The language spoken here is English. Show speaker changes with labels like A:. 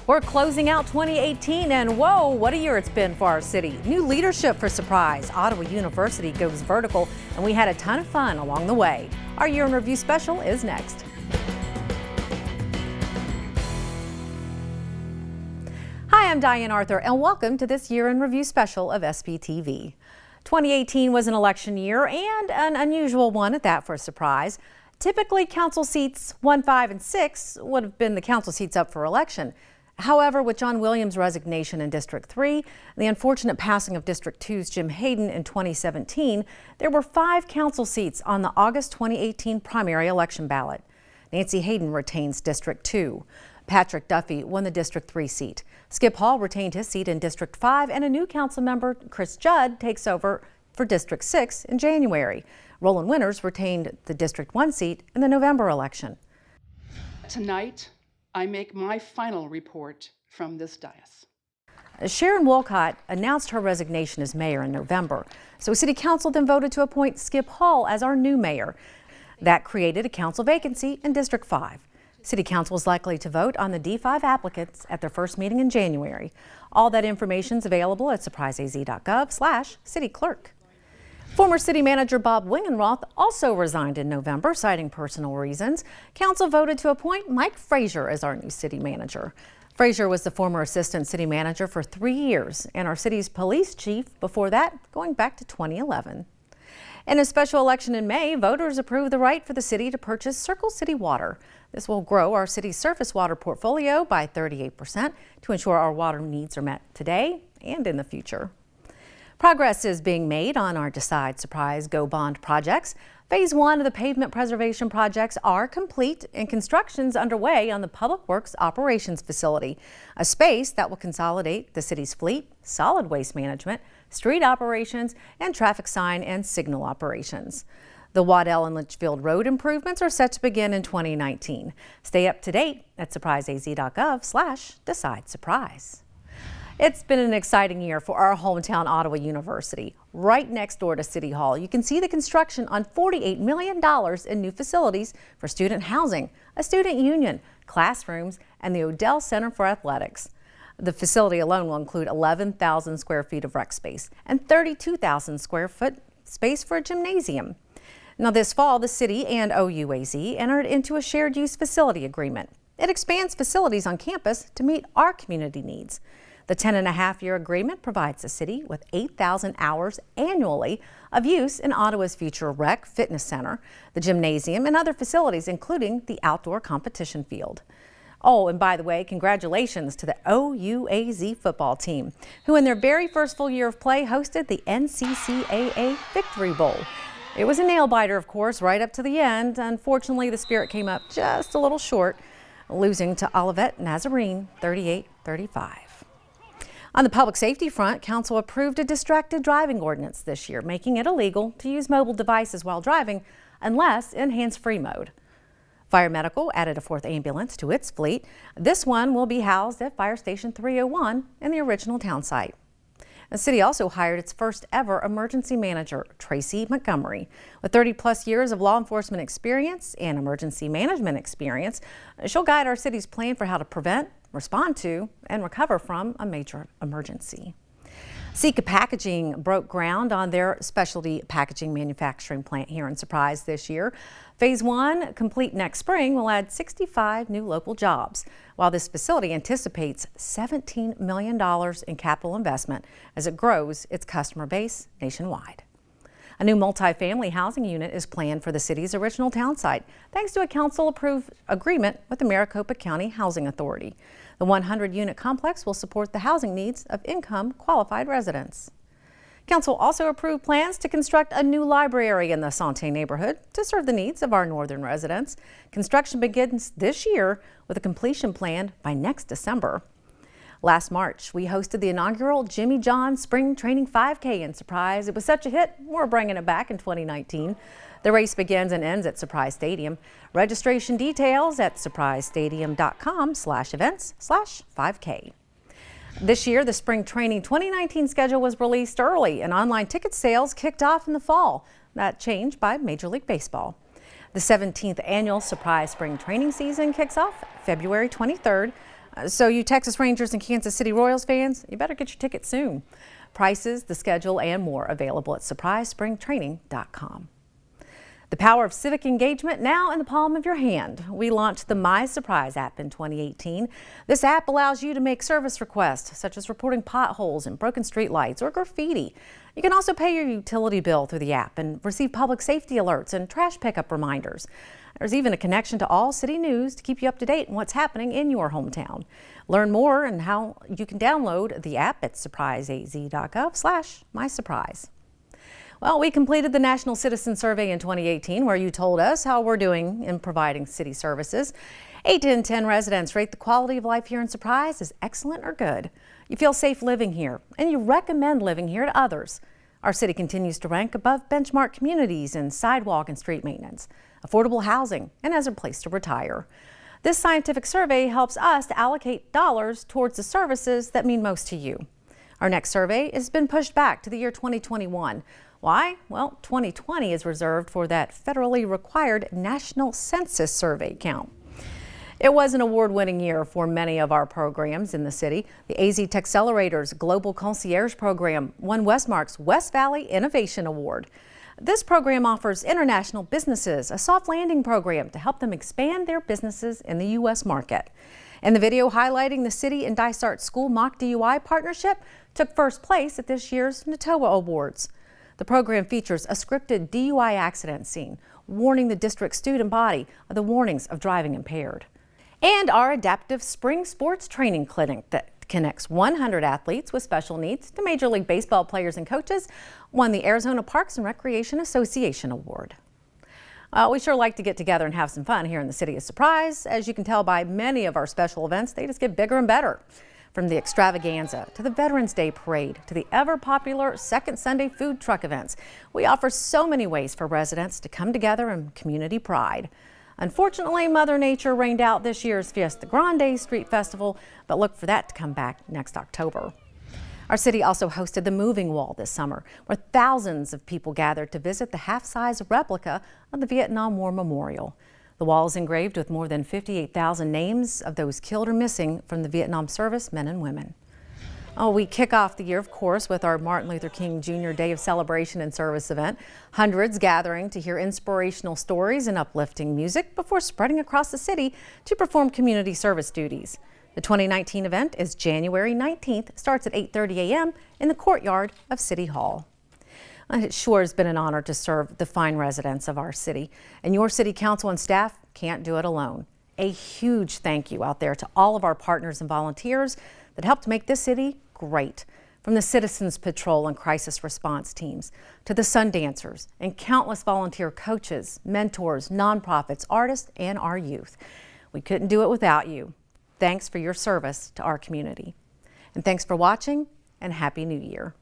A: We're closing out 2018 and whoa, what a year it's been for our city. New leadership for Surprise. Ottawa University goes vertical and we had a ton of fun along the way. Our Year in Review special is next. Hi, I'm Diane Arthur and welcome to this Year in Review special of SPTV. 2018 was an election year and an unusual one at that for Surprise. Typically, council seats 1, 5, and 6 would have been the council seats up for election. However, with John Williams' resignation in District 3 and the unfortunate passing of District 2's Jim Hayden in 2017, there were 5 council seats on the August 2018 primary election ballot. Nancy Hayden retains District 2. Patrick Duffy won the District 3 seat. Skip Hall retained his seat in District 5, and a new council member, Chris Judd, takes over for District 6 in January. Roland Winters retained the District 1 seat in the November election.
B: Tonight, I make my final report from this dais.
A: Sharon Wolcott announced her resignation as mayor in November, so City Council then voted to appoint Skip Hall as our new mayor. That created a council vacancy in District 5. City Council is likely to vote on the D5 applicants at their first meeting in January. All that information is available at surpriseaz.gov/cityclerk. Former City Manager Bob Wingenroth also resigned in November, citing personal reasons. Council voted to appoint Mike Frazier as our new city manager. Frazier was the former assistant city manager for 3 years and our city's police chief before that, going back to 2011. In a special election in May, voters approved the right for the city to purchase Circle City Water. This will grow our city's surface water portfolio by 38% to ensure our water needs are met today and in the future. Progress is being made on our Decide, Surprise, Go Bond projects. Phase 1 of the pavement preservation projects are complete and construction's underway on the Public Works Operations Facility, a space that will consolidate the city's fleet, solid waste management, street operations, and traffic sign and signal operations. The Waddell and Litchfield Road improvements are set to begin in 2019. Stay up to date at surpriseaz.gov/decidesurprise. It's been an exciting year for our hometown Ottawa University. Right next door to City Hall, you can see the construction on $48 million in new facilities for student housing, a student union, classrooms, and the Odell Center for Athletics. The facility alone will include 11,000 square feet of rec space and 32,000 square foot space for a gymnasium. Now this fall, the city and OUAZ entered into a shared use facility agreement. It expands facilities on campus to meet our community needs. The 10.5-year agreement provides the city with 8,000 hours annually of use in Ottawa's future rec fitness center, the gymnasium, and other facilities, including the outdoor competition field. Oh, and by the way, congratulations to the OUAZ football team, who in their very first full year of play hosted the NCCAA Victory Bowl. It was a nail-biter, of course, right up to the end. Unfortunately, the Spirit came up just a little short, losing to Olivet Nazarene 38-35. On the public safety front, Council approved a distracted driving ordinance this year, making it illegal to use mobile devices while driving unless in hands-free mode. Fire Medical added a 4th ambulance to its fleet. This one will be housed at Fire Station 301 in the original town site. The city also hired its first ever emergency manager, Tracy Montgomery. With 30+ years of law enforcement experience and emergency management experience, she'll guide our city's plan for how to prevent, respond to, and recover from a major emergency. Sika Packaging broke ground on their specialty packaging manufacturing plant here in Surprise this year. Phase 1, complete next spring, will add 65 new local jobs, while this facility anticipates $17 million in capital investment as it grows its customer base nationwide. A new multi-family housing unit is planned for the city's original town site, thanks to a council-approved agreement with the Maricopa County Housing Authority. The 100-unit complex will support the housing needs of income-qualified residents. Council also approved plans to construct a new library in the Santé neighborhood to serve the needs of our northern residents. Construction begins this year with a completion planned by next December. Last March, we hosted the inaugural Jimmy John Spring Training 5K in Surprise. It was such a hit, we're bringing it back in 2019. The race begins and ends at Surprise Stadium. Registration details at surprisestadium.com/events/5K. This year, the Spring Training 2019 schedule was released early and online ticket sales kicked off in the fall. That changed by Major League Baseball. The 17th annual Surprise Spring Training season kicks off February 23rd So you Texas Rangers and Kansas City Royals fans, you better get your tickets soon. Prices, the schedule, and more available at surprisespringtraining.com. The power of civic engagement now in the palm of your hand. We launched the My Surprise app in 2018. This app allows you to make service requests, such as reporting potholes and broken streetlights or graffiti. You can also pay your utility bill through the app and receive public safety alerts and trash pickup reminders. There's even a connection to all city news to keep you up to date on what's happening in your hometown. Learn more and how you can download the app at surpriseaz.gov/mysurprise. Well, we completed the National Citizen Survey in 2018, where you told us how we're doing in providing city services. 8 in 10 residents rate the quality of life here in Surprise as excellent or good. You feel safe living here, and you recommend living here to others. Our city continues to rank above benchmark communities in sidewalk and street maintenance, affordable housing, and as a place to retire. This scientific survey helps us to allocate dollars towards the services that mean most to you. Our next survey has been pushed back to the year 2021. Why? Well, 2020 is reserved for that federally required national census survey count. It was an award-winning year for many of our programs in the city. The AZ Texcelerator's Global Concierge Program won Westmark's West Valley Innovation Award. This program offers international businesses a soft landing program to help them expand their businesses in the U.S. market. And the video highlighting the city and Dysart School mock DUI partnership took first place at this year's NATOA Awards. The program features a scripted DUI accident scene, warning the district student body of the warnings of driving impaired. And our adaptive spring sports training clinic that connects 100 athletes with special needs to Major League Baseball players and coaches won the Arizona Parks and Recreation Association Award. We sure like to get together and have some fun here in the city of Surprise. As you can tell by many of our special events, they just get bigger and better. From the extravaganza to the Veterans Day Parade to the ever-popular Second Sunday food truck events, we offer so many ways for residents to come together in community pride. Unfortunately, Mother Nature rained out this year's Fiesta Grande Street Festival, but look for that to come back next October. Our city also hosted the Moving Wall this summer, where thousands of people gathered to visit the half-size replica of the Vietnam War Memorial. The wall is engraved with more than 58,000 names of those killed or missing from the Vietnam service men and women. We kick off the year, of course, with our Martin Luther King Jr. Day of Celebration and Service event. Hundreds gathering to hear inspirational stories and uplifting music before spreading across the city to perform community service duties. The 2019 event is January 19th, starts at 8:30 a.m. in the courtyard of City Hall. It sure has been an honor to serve the fine residents of our city, and your city council and staff can't do it alone. A huge thank you out there to all of our partners and volunteers that helped make this city great. From the Citizens Patrol and crisis response teams to the Sundancers and countless volunteer coaches, mentors, nonprofits, artists, and our youth. We couldn't do it without you. Thanks for your service to our community. And thanks for watching, and Happy New Year.